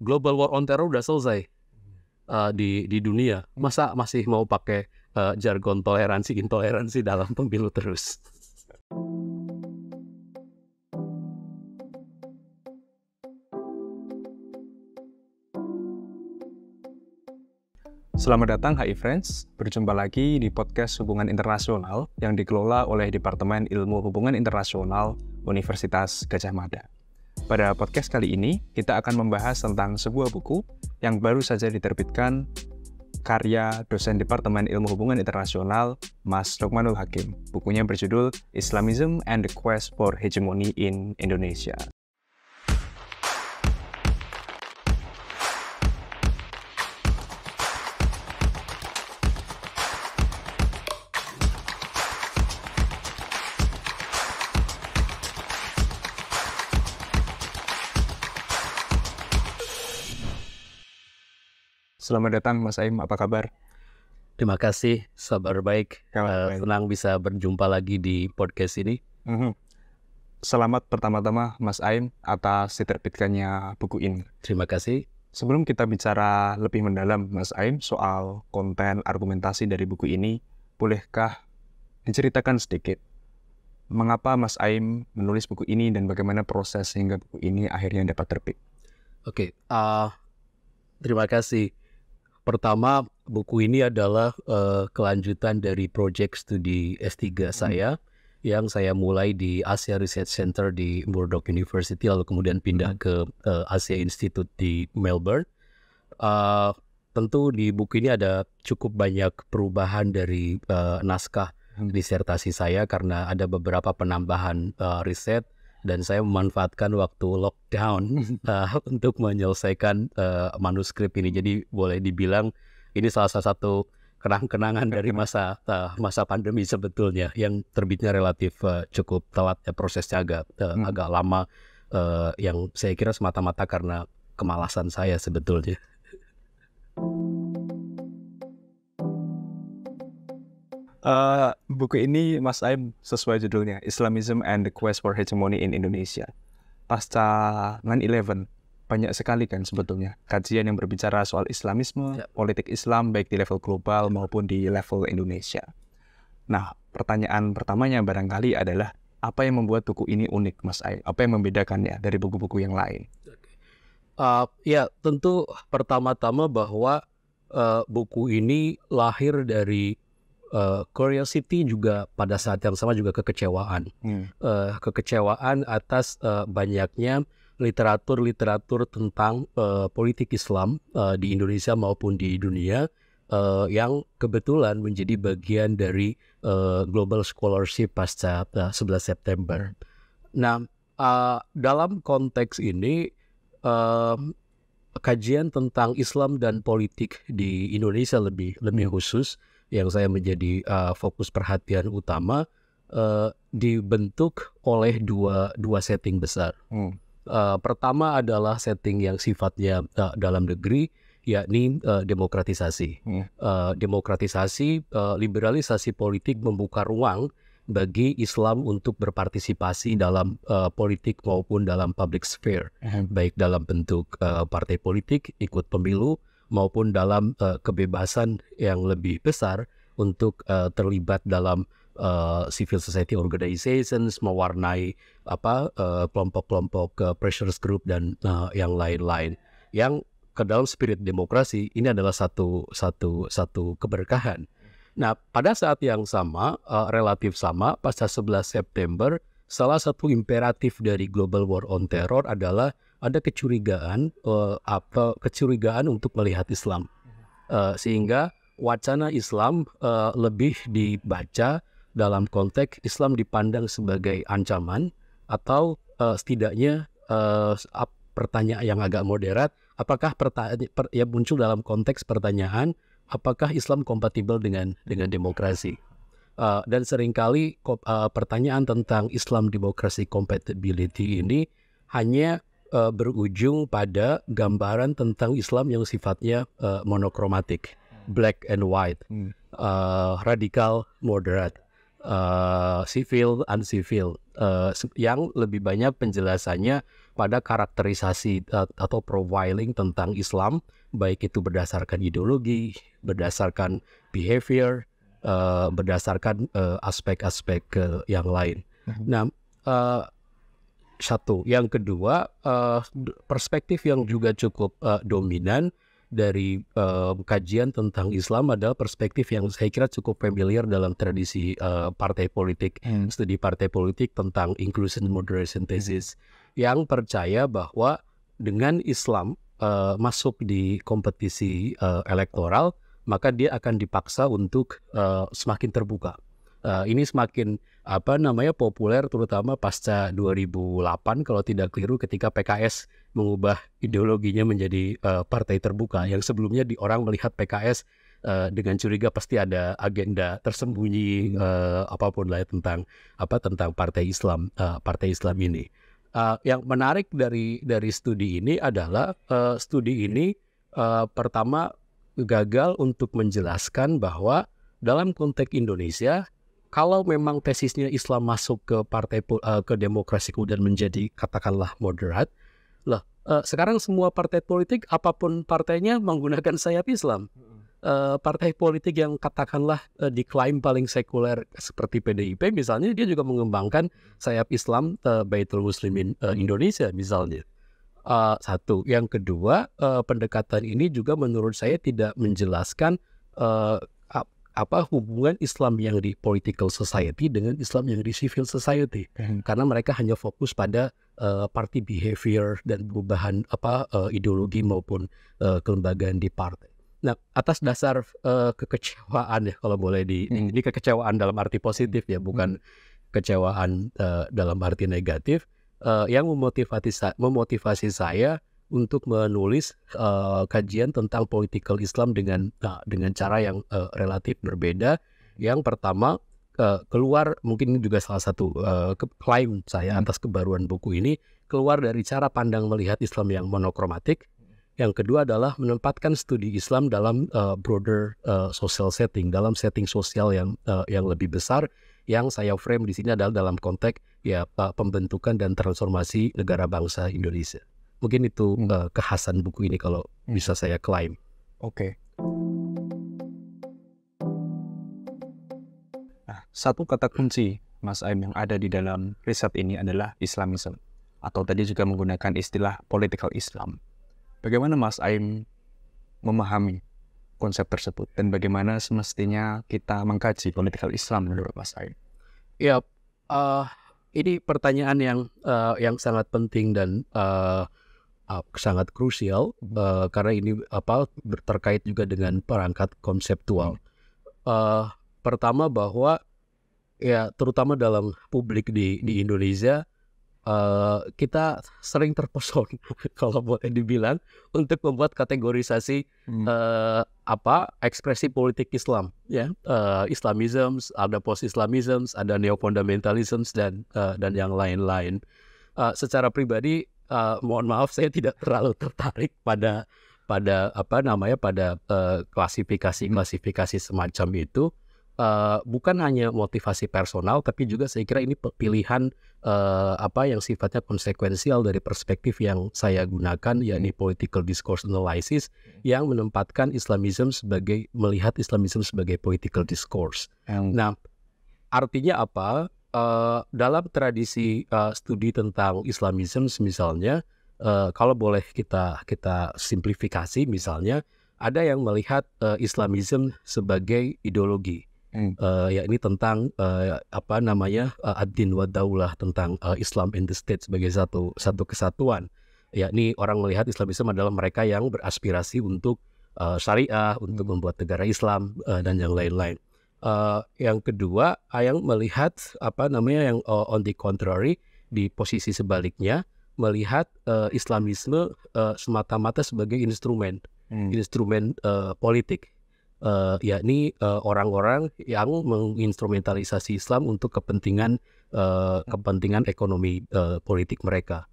global war on terror udah selesai di dunia. Masa masih mau pakai jargon toleransi intoleransi dalam pemilu terus? Selamat datang HI Friends, berjumpa lagi di podcast Hubungan Internasional yang dikelola oleh Departemen Ilmu Hubungan Internasional Universitas Gadjah Mada. Pada podcast kali ini, kita akan membahas tentang sebuah buku yang baru saja diterbitkan karya dosen Departemen Ilmu Hubungan Internasional, Mas Lukmanul Hakim. Bukunya berjudul Islamism and the Quest for Hegemony in Indonesia. Selamat datang Mas Aim, apa kabar? Terima kasih, kabar baik. Baik. Senang bisa berjumpa lagi di podcast ini. Selamat pertama-tama Mas Aim atas diterbitkannya buku ini. Terima kasih. Sebelum kita bicara lebih mendalam Mas Aim soal konten argumentasi dari buku ini, bolehkah diceritakan sedikit mengapa Mas Aim menulis buku ini dan bagaimana proses sehingga buku ini akhirnya dapat terbit? Oke, terima kasih. Pertama, buku ini adalah kelanjutan dari proyek studi S3 saya yang saya mulai di Asia Research Center di Murdoch University, lalu kemudian pindah ke Asia Institute di Melbourne. Tentu di buku ini ada cukup banyak perubahan dari naskah disertasi saya karena ada beberapa penambahan riset, dan saya memanfaatkan waktu lockdown untuk menyelesaikan manuskrip ini. Jadi boleh dibilang ini salah satu kenang-kenangan dari masa pandemi sebetulnya, yang terbitnya relatif cukup telat, ya, prosesnya agak lama, yang saya kira semata-mata karena kemalasan saya sebetulnya. Buku ini Mas Aim sesuai judulnya, Islamism and the Quest for Hegemony in Indonesia. Pasca 9/11, banyak sekali kan sebetulnya kajian yang berbicara soal Islamisme, politik Islam baik di level global maupun di level Indonesia. Nah, pertanyaan pertamanya barangkali adalah apa yang membuat buku ini unik Mas Aim? Apa yang membedakannya dari buku-buku yang lain? Ya, tentu pertama-tama bahwa buku ini lahir dari curiosity, juga pada saat yang sama juga kekecewaan. Kekecewaan atas banyaknya literatur tentang politik Islam di Indonesia maupun di dunia yang kebetulan menjadi bagian dari global scholarship pasca 11 September. Nah, dalam konteks ini kajian tentang Islam dan politik di Indonesia lebih khusus, yang saya menjadi fokus perhatian utama, dibentuk oleh dua setting besar. Pertama adalah setting yang sifatnya dalam negeri, yakni demokratisasi. Demokratisasi, liberalisasi politik membuka ruang bagi Islam untuk berpartisipasi dalam politik maupun dalam public sphere, baik dalam bentuk partai politik, ikut pemilu, maupun dalam kebebasan yang lebih besar untuk terlibat dalam civil society organizations, mewarnai kelompok-kelompok pressure group dan yang lain-lain. Yang ke dalam spirit demokrasi ini adalah satu keberkahan. Nah, pada saat yang sama, relatif sama, pasca 11 September, salah satu imperatif dari global war on terror adalah ada kecurigaan untuk melihat Islam, sehingga wacana Islam lebih dibaca dalam konteks Islam dipandang sebagai ancaman, atau setidaknya pertanyaan yang agak moderat, apakah muncul dalam konteks pertanyaan apakah Islam kompatibel dengan demokrasi. Dan seringkali pertanyaan tentang Islam demokrasi compatibility ini hanya berujung pada gambaran tentang Islam yang sifatnya monokromatik, black and white, radikal, moderat, civil, uncivil, yang lebih banyak penjelasannya pada karakterisasi atau profiling tentang Islam, baik itu berdasarkan ideologi, berdasarkan behavior, berdasarkan aspek-aspek yang lain. Nah, satu, yang kedua, perspektif yang juga cukup dominan dari kajian tentang Islam adalah perspektif yang saya kira cukup familiar dalam tradisi partai politik, studi partai politik tentang inclusion moderation thesis, yang percaya bahwa dengan Islam masuk di kompetisi elektoral, maka dia akan dipaksa untuk semakin terbuka. Ini semakin populer terutama pasca 2008 kalau tidak keliru, ketika PKS mengubah ideologinya menjadi partai terbuka, yang sebelumnya orang melihat PKS dengan curiga pasti ada agenda tersembunyi apapun lah tentang partai Islam ini. Yang menarik dari studi ini adalah studi ini pertama gagal untuk menjelaskan bahwa dalam konteks Indonesia, kalau memang tesisnya Islam masuk ke ke demokrasi kemudian menjadi katakanlah moderat, sekarang semua partai politik apapun partainya menggunakan sayap Islam. Partai politik yang katakanlah diklaim paling sekuler seperti PDIP misalnya, dia juga mengembangkan sayap Islam Baitul Muslimin Indonesia misalnya. Satu, yang kedua, pendekatan ini juga menurut saya tidak menjelaskan hubungan Islam yang di political society dengan Islam yang di civil society, karena mereka hanya fokus pada party behavior dan perubahan ideologi maupun kelembagaan di partai. Nah, atas dasar kekecewaan ya, kalau boleh ini kekecewaan dalam arti positif ya, bukan kecewaan dalam arti negatif, yang memotivasi saya untuk menulis kajian tentang political Islam dengan cara yang relatif berbeda. Yang pertama, keluar, mungkin juga salah satu klaim saya atas kebaruan buku ini, keluar dari cara pandang melihat Islam yang monokromatik. Yang kedua adalah menempatkan studi Islam dalam broader social setting, dalam setting sosial yang lebih besar, yang saya frame di sini adalah dalam konteks pembentukan dan transformasi negara bangsa Indonesia. Mungkin itu kekhasan buku ini kalau bisa saya klaim. Oke. Nah, satu kata kunci Mas Aim yang ada di dalam riset ini adalah Islamism, atau tadi juga menggunakan istilah political Islam. Bagaimana Mas Aim memahami konsep tersebut dan bagaimana semestinya kita mengkaji political Islam menurut Mas Aim? Ya, ini pertanyaan yang sangat penting dan sangat krusial karena ini terkait juga dengan perangkat konseptual. Pertama bahwa ya terutama dalam publik di Indonesia, kita sering terpesona kalau boleh dibilang untuk membuat kategorisasi ekspresi politik Islam ya, Islamisms, ada post-Islamisms, ada neo-fundamentalisms dan yang lain-lain. Secara pribadi, mohon maaf, saya tidak terlalu tertarik pada klasifikasi semacam itu. Bukan hanya motivasi personal, tapi juga saya kira ini pilihan yang sifatnya konsekuensial dari perspektif yang saya gunakan, yakni political discourse analysis, yang menempatkan melihat Islamism sebagai political discourse. Nah, artinya apa? Dalam tradisi studi tentang Islamism misalnya, kalau boleh kita simplifikasi, misalnya ada yang melihat Islamism sebagai ideologi, yakni tentang ad-din wa daulah, tentang Islam and the state sebagai satu kesatuan, yakni orang melihat Islamism adalah mereka yang beraspirasi untuk syariah, untuk membuat negara Islam dan yang lain-lain. Yang kedua, yang melihat yang on the contrary, di posisi sebaliknya, melihat Islamisme semata-mata sebagai instrumen politik, yakni orang-orang yang menginstrumentalisasi Islam untuk kepentingan ekonomi politik mereka.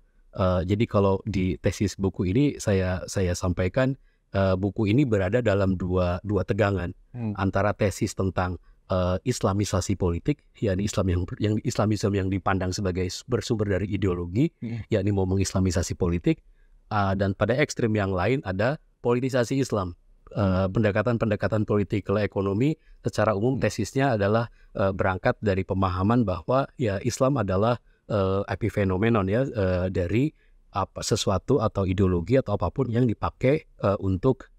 Jadi kalau di tesis buku ini saya sampaikan, buku ini berada dalam dua tegangan, antara tesis tentang Islamisasi politik, yakni Islamisme yang dipandang sebagai bersumber dari ideologi, yakni mau mengislamisasi politik, dan pada ekstrem yang lain ada politisasi Islam, pendekatan-pendekatan political ekonomi. Secara umum tesisnya adalah berangkat dari pemahaman bahwa ya Islam adalah epifenomenon ya dari sesuatu atau ideologi atau apapun yang dipakai untuk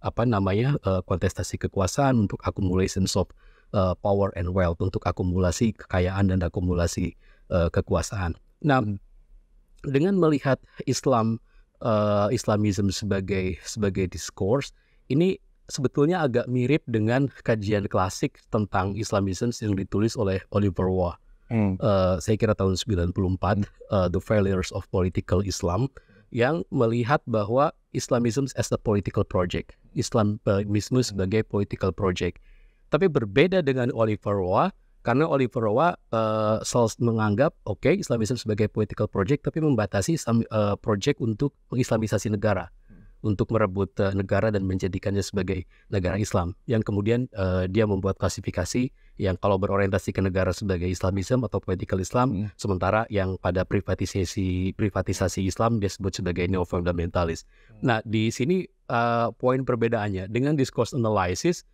kontestasi kekuasaan, untuk accumulation of power and wealth, untuk akumulasi kekayaan dan akumulasi kekuasaan. Nah, dengan melihat Islamisme sebagai diskurs, ini sebetulnya agak mirip dengan kajian klasik tentang Islamisme yang ditulis oleh Oliver Waugh. Saya kira tahun 94, The Failures of Political Islam, yang melihat bahwa Islamism as a political project, Islamisme sebagai political project. Tapi berbeda dengan Oliver Waugh, karena Oliver Waugh menganggap Islamisme sebagai political project, tapi membatasi project untuk mengislamisasi negara, untuk merebut negara dan menjadikannya sebagai negara Islam, yang kemudian dia membuat klasifikasi yang kalau berorientasi ke negara sebagai Islamisme atau political Islam, sementara yang pada privatisasi Islam dia sebut sebagai neo-fundamentalis. Nah, di sini poin perbedaannya dengan discourse analysis,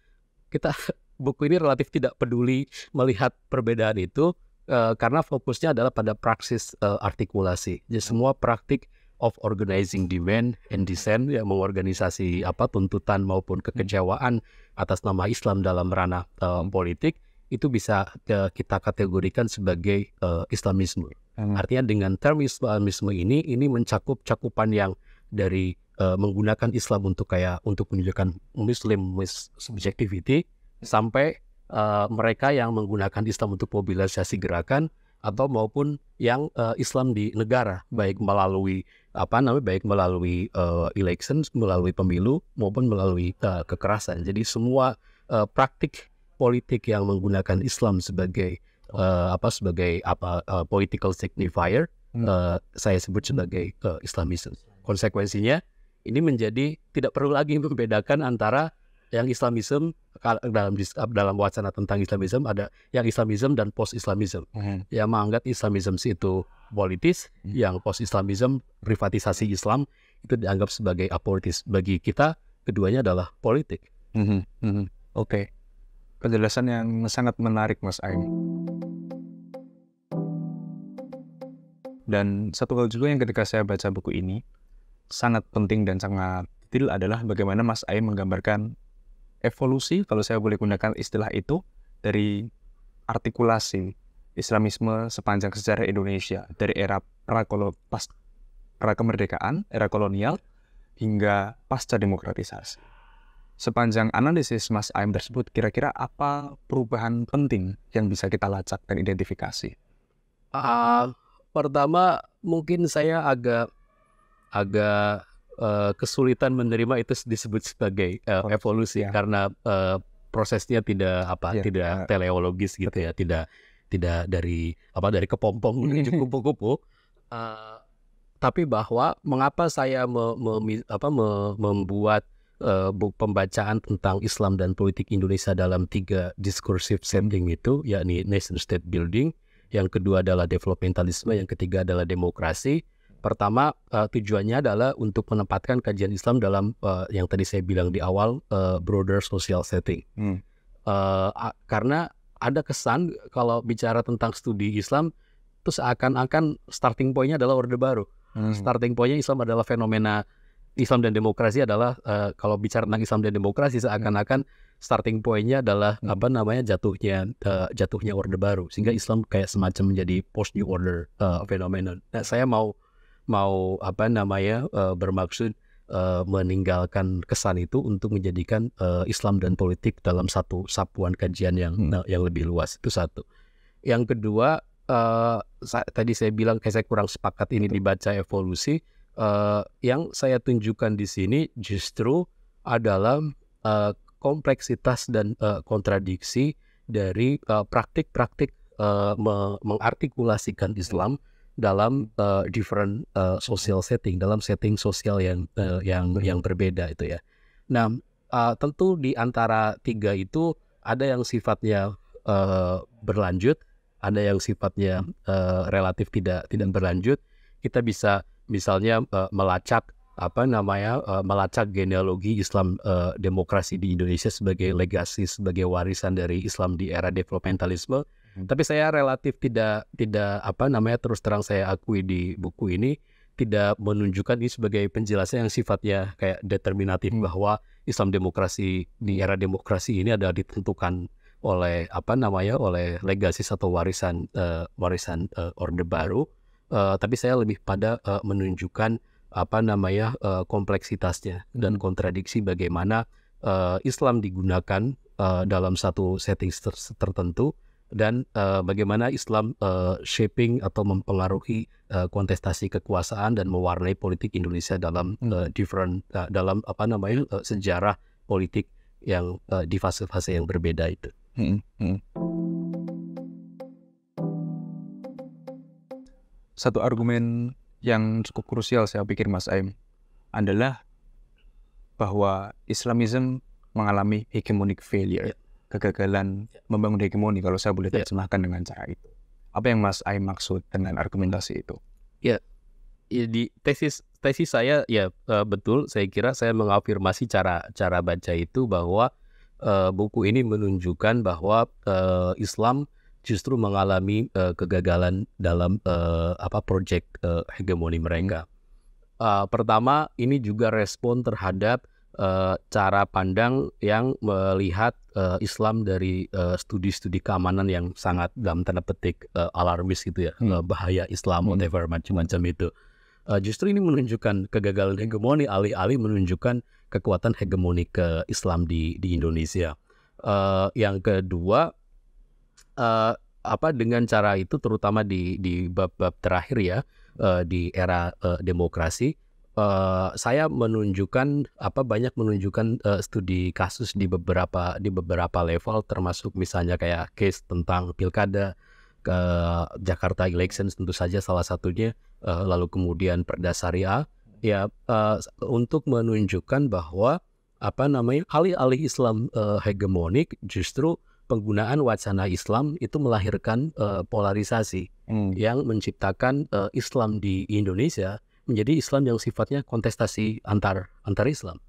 buku ini relatif tidak peduli melihat perbedaan itu karena fokusnya adalah pada praksis artikulasi. Jadi semua praktik of organizing demand and dissent, yang mengorganisasi tuntutan maupun kekecewaan atas nama Islam dalam ranah politik, itu bisa kita kategorikan sebagai Islamisme. Artinya dengan term Islamisme ini mencakup cakupan yang dari menggunakan Islam untuk menunjukkan Muslim with subjectivity, sampai mereka yang menggunakan Islam untuk mobilisasi gerakan, atau maupun yang Islam di negara, baik melalui elections, melalui pemilu, maupun melalui kekerasan. Jadi semua praktik politik yang menggunakan Islam sebagai political signifier, saya sebut sebagai Islamisme. Konsekuensinya ini menjadi tidak perlu lagi membedakan antara yang Islamisme dalam wacana tentang Islamisme, ada yang Islamisme dan post-Islamisme. Yang menganggap Islamisme itu politis, yang post-Islamisme privatisasi Islam itu dianggap sebagai apolitis. Bagi kita keduanya adalah politik. Oke. Penjelasan yang sangat menarik, Mas Aim. Dan satu hal juga yang ketika saya baca buku ini sangat penting dan sangat detail adalah bagaimana Mas Aim menggambarkan evolusi, kalau saya boleh gunakan istilah itu, dari artikulasi Islamisme sepanjang sejarah Indonesia, dari era pra-kemerdekaan, era kolonial, hingga pasca demokratisasi. Sepanjang analisis Mas Aim tersebut, kira-kira apa perubahan penting yang bisa kita lacak dan identifikasi? Pertama, mungkin saya agak kesulitan menerima itu disebut sebagai evolusi, karena prosesnya tidak teleologis gitu ya, tidak dari kepompong menuju kupu-kupu, tapi bahwa mengapa saya membuat pembacaan tentang Islam dan politik Indonesia dalam 3 diskursive setting itu, yakni nation state building, yang kedua adalah developmentalisme, yang ketiga adalah demokrasi. Pertama, tujuannya adalah untuk menempatkan kajian Islam dalam yang tadi saya bilang di awal, broader social setting. Karena ada kesan kalau bicara tentang studi Islam, itu seakan-akan starting point-nya adalah Orde Baru. Starting point-nya Islam adalah fenomena Islam dan demokrasi adalah, kalau bicara tentang Islam dan demokrasi, seakan-akan starting point-nya adalah jatuhnya Orde Baru, sehingga Islam kayak semacam menjadi post New Order phenomenon. Nah, saya mau bermaksud meninggalkan kesan itu untuk menjadikan Islam dan politik dalam satu sapuan kajian yang lebih luas. Itu satu. Yang kedua, tadi saya bilang saya kurang sepakat ini dibaca evolusi. Yang saya tunjukkan di sini justru adalah kompleksitas dan kontradiksi dari praktik-praktik mengartikulasikan Islam dalam different social setting, dalam setting sosial yang berbeda itu ya. Nah, tentu di antara 3 itu ada yang sifatnya berlanjut, ada yang sifatnya relatif tidak berlanjut. Kita bisa misalnya melacak melacak genealogi Islam demokrasi di Indonesia sebagai legasi, sebagai warisan dari Islam di era developmentalisme. Tapi saya relatif tidak terus terang saya akui di buku ini tidak menunjukkan ini sebagai penjelasan yang sifatnya kayak determinatif bahwa Islam demokrasi di era demokrasi ini adalah ditentukan oleh oleh legasi atau warisan Orde Baru. Tapi saya lebih pada menunjukkan kompleksitasnya dan kontradiksi bagaimana Islam digunakan dalam satu setting tertentu, dan bagaimana Islam shaping atau mempengaruhi kontestasi kekuasaan dan mewarnai politik Indonesia dalam sejarah politik yang di fase-fase yang berbeda itu. Satu argumen yang cukup krusial saya pikir Mas Aim adalah bahwa Islamism mengalami hegemonic failure, kegagalan membangun hegemoni, kalau saya boleh terjemahkan dengan cara itu. Apa yang Mas Aim maksud dengan argumentasi itu? Ya, di tesis saya betul, saya kira saya mengafirmasi cara baca itu bahwa buku ini menunjukkan bahwa Islam justru mengalami kegagalan dalam proyek hegemoni mereka. Pertama, ini juga respon terhadap cara pandang yang melihat Islam dari studi-studi keamanan yang sangat dalam tanda petik alarmis gitu ya, bahaya Islam, whatever macam-macam itu. Justru ini menunjukkan kegagalan hegemoni, alih-alih menunjukkan kekuatan hegemoni ke Islam di Indonesia. Yang kedua, dengan cara itu terutama di bab-bab terakhir ya, di era demokrasi, saya banyak menunjukkan studi kasus di beberapa level, termasuk misalnya kayak case tentang pilkada, Jakarta Elections tentu saja salah satunya, lalu kemudian Perda Syariah ya, untuk menunjukkan bahwa alih-alih Islam hegemonik, justru penggunaan wacana Islam itu melahirkan polarisasi yang menciptakan Islam di Indonesia menjadi Islam yang sifatnya kontestasi antar Islam.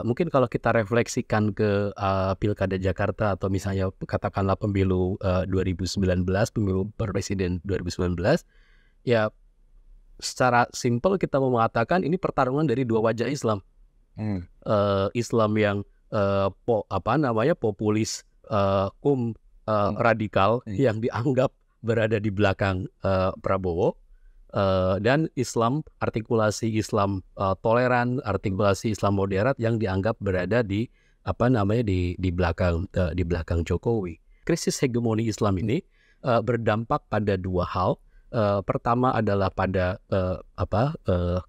Mungkin kalau kita refleksikan ke Pilkada Jakarta atau misalnya katakanlah pemilu 2019, pemilu presiden 2019, ya secara simpel kita mau mengatakan ini pertarungan dari dua wajah Islam. Islam yang populis, radikal yang dianggap berada di belakang Prabowo, dan Islam, artikulasi Islam toleran, artikulasi Islam moderat yang dianggap berada di belakang Jokowi. Krisis hegemoni Islam ini berdampak pada dua hal. Pertama adalah pada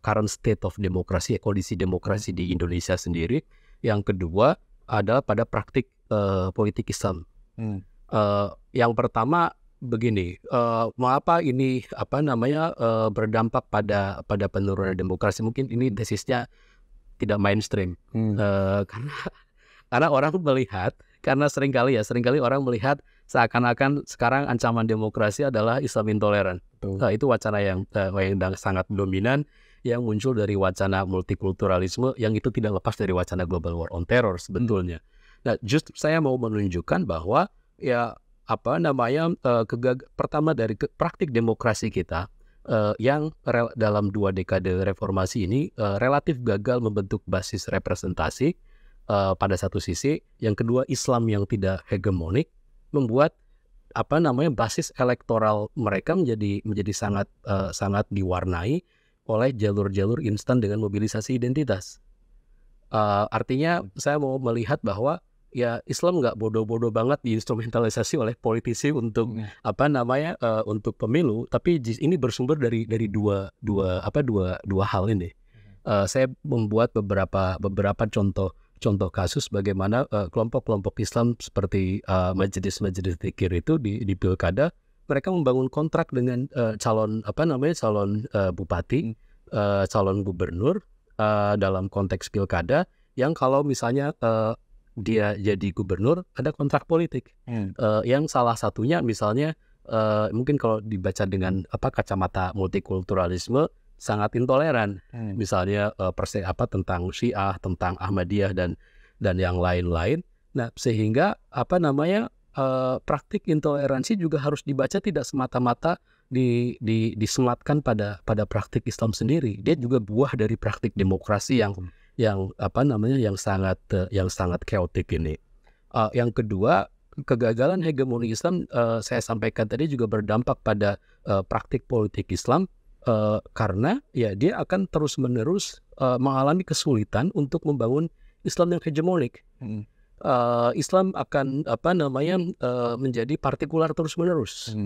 current state of demokrasi, kondisi demokrasi di Indonesia sendiri. Yang kedua adalah pada praktik politik Islam. Yang pertama begini, mengapa ini berdampak pada penurunan demokrasi? Mungkin ini tesisnya tidak mainstream, karena orang melihat, karena seringkali orang melihat seakan-akan sekarang ancaman demokrasi adalah Islam intoleran. Itu wacana yang sangat dominan, yang muncul dari wacana multikulturalisme, yang itu tidak lepas dari wacana global war on terror sebetulnya. Nah, justru saya mau menunjukkan bahwa ya pertama dari praktik demokrasi kita yang dalam 2 dekade reformasi ini relatif gagal membentuk basis representasi pada satu sisi. Yang kedua, Islam yang tidak hegemonik membuat basis elektoral mereka menjadi sangat diwarnai oleh jalur-jalur instan dengan mobilisasi identitas. Artinya saya mau melihat bahwa ya Islam nggak bodoh-bodoh banget diinstrumentalisasi oleh politisi untuk untuk pemilu, tapi ini bersumber dari dua hal ini. Saya membuat beberapa contoh kasus bagaimana kelompok-kelompok Islam seperti majelis zikir itu di pilkada, mereka membangun kontrak dengan calon bupati, calon gubernur dalam konteks pilkada, yang kalau misalnya dia jadi gubernur ada kontrak politik. Yang salah satunya misalnya mungkin kalau dibaca dengan kacamata multikulturalisme sangat intoleran. Misalnya tentang Syiah, tentang Ahmadiyah dan yang lain-lain. Nah, sehingga praktik intoleransi juga harus dibaca tidak semata-mata disematkan pada praktik Islam sendiri. Dia juga buah dari praktik demokrasi yang sangat chaotic ini. Yang kedua, kegagalan hegemoni Islam saya sampaikan tadi juga berdampak pada praktik politik Islam karena ya dia akan terus-menerus mengalami kesulitan untuk membangun Islam yang hegemonik. Islam akan menjadi partikular terus-menerus.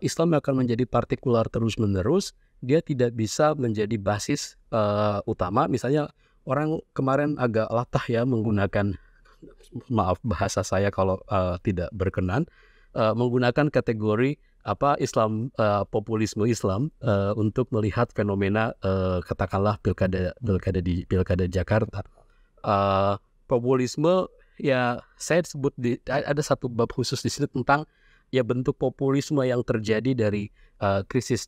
Islam akan menjadi partikular terus-menerus. Dia tidak bisa menjadi basis utama. Misalnya orang kemarin agak latah ya menggunakan, maaf bahasa saya kalau tidak berkenan, menggunakan kategori Islam, populisme Islam untuk melihat fenomena katakanlah pilkada Jakarta. Populisme ya saya sebut ada satu bab khusus di sini tentang ya bentuk populisme yang terjadi dari krisis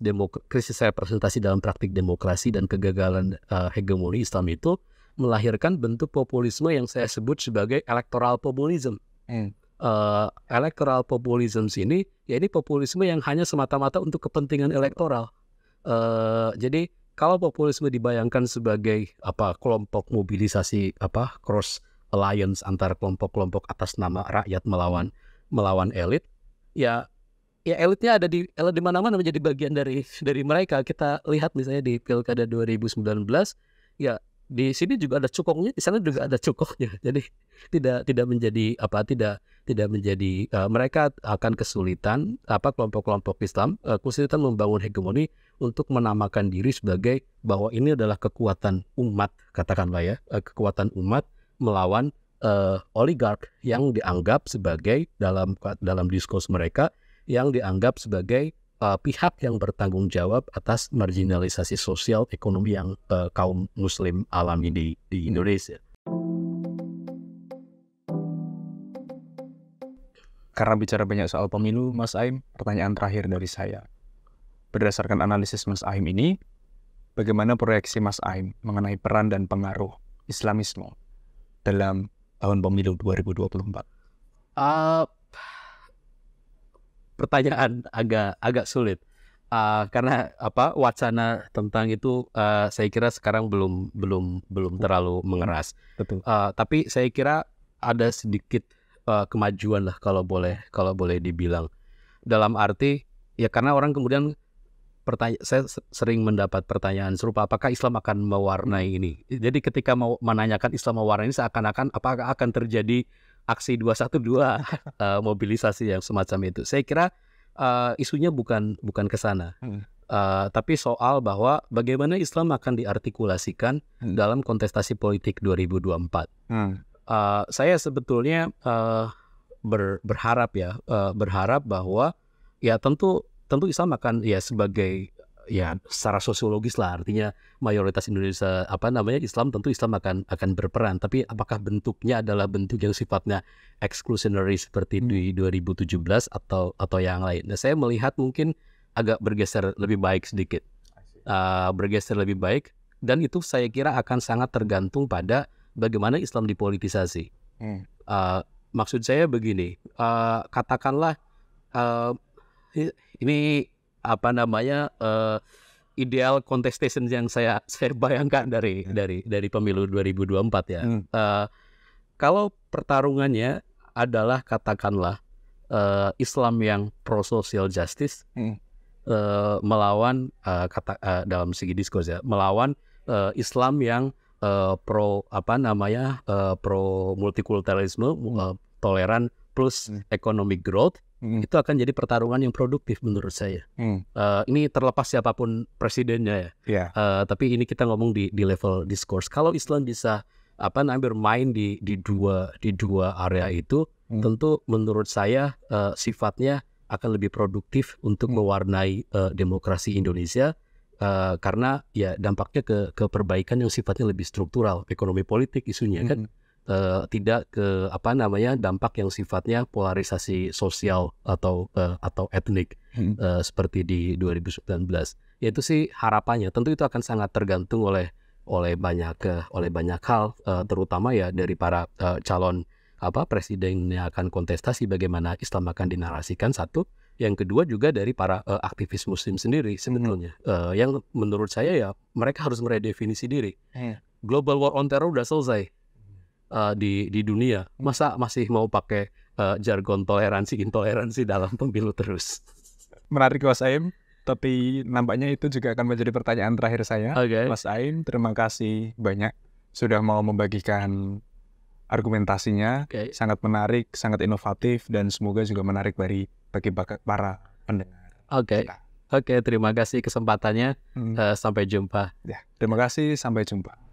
representasi dalam praktik demokrasi dan kegagalan hegemoni Islam itu melahirkan bentuk populisme yang saya sebut sebagai electoral populism. Electoral populism ini ya ini populisme yang hanya semata-mata untuk kepentingan elektoral. Jadi kalau populisme dibayangkan sebagai kelompok mobilisasi cross alliance antara kelompok-kelompok atas nama rakyat melawan elit, ya elitnya ada di mana-mana menjadi bagian dari mereka. Kita lihat misalnya di Pilkada 2019, ya di sini juga ada cukongnya, di sana juga ada cukongnya. Jadi tidak menjadi mereka akan kesulitan kelompok-kelompok Islam kesulitan membangun hegemoni untuk menamakan diri sebagai bahwa ini adalah kekuatan umat, katakanlah ya, kekuatan umat melawan oligark yang dianggap sebagai dalam diskurs mereka yang dianggap sebagai pihak yang bertanggung jawab atas marginalisasi sosial ekonomi yang kaum muslim alami di Indonesia. Karena bicara banyak soal pemilu, Mas Aim, pertanyaan terakhir dari saya. Berdasarkan analisis Mas Aim ini, bagaimana proyeksi Mas Aim mengenai peran dan pengaruh Islamisme dalam tahun pemilu 2024? Pertanyaan agak sulit karena wacana tentang itu saya kira sekarang belum terlalu mengeras. Betul. Tapi saya kira ada sedikit kemajuan lah kalau boleh dibilang, dalam arti ya karena orang kemudian saya sering mendapat pertanyaan serupa, apakah Islam akan mewarnai ini. Jadi ketika mau menanyakan Islam mewarnai ini, seakan-akan apakah akan terjadi aksi 212 mobilisasi yang semacam itu. Saya kira isunya bukan ke sana. Tapi soal bahwa bagaimana Islam akan diartikulasikan dalam kontestasi politik 2024. Saya sebetulnya berharap bahwa ya tentu Islam akan ya sebagai ya secara sosiologis lah, artinya mayoritas Indonesia Islam, tentu Islam akan berperan, tapi apakah bentuknya adalah bentuk yang sifatnya exclusionary seperti di 2017 atau yang lain. Nah, saya melihat mungkin agak bergeser lebih baik sedikit. Dan itu saya kira akan sangat tergantung pada bagaimana Islam dipolitisasi. Maksud saya begini, katakanlah ini ideal contestation yang saya bayangkan dari pemilu 2024 ya. Kalau pertarungannya adalah katakanlah Islam yang pro social justice melawan dalam segi diskurs ya, melawan Islam yang pro multikulturalisme, toleran plus economic growth. Itu akan jadi pertarungan yang produktif menurut saya. Ini terlepas siapapun presidennya ya. Tapi ini kita ngomong di level diskurs. Kalau Islam bisa bermain di dua area itu, tentu menurut saya sifatnya akan lebih produktif untuk mewarnai demokrasi Indonesia, karena ya dampaknya ke perbaikan yang sifatnya lebih struktural, ekonomi politik isunya kan. tidak ke dampak yang sifatnya polarisasi sosial atau etnik seperti di 2019. Yaitu sih harapannya. Tentu itu akan sangat tergantung oleh banyak hal, terutama ya dari para calon presiden yang akan kontestasi, bagaimana Islam akan dinarasikan, satu. Yang kedua juga dari para aktivis Muslim sendiri sebetulnya, yang menurut saya ya mereka harus meredefinisi diri. Global war on terror udah selesai di dunia, masa masih mau pakai jargon toleransi intoleransi dalam pemilu terus? Menarik Mas Aim, tapi nampaknya itu juga akan menjadi pertanyaan terakhir saya. Okay. Mas Aim, terima kasih banyak sudah mau membagikan argumentasinya. Okay. Sangat menarik, sangat inovatif, dan semoga juga menarik bagi para pendengar. Oke, terima kasih kesempatannya. Sampai jumpa. Ya, terima kasih, sampai jumpa.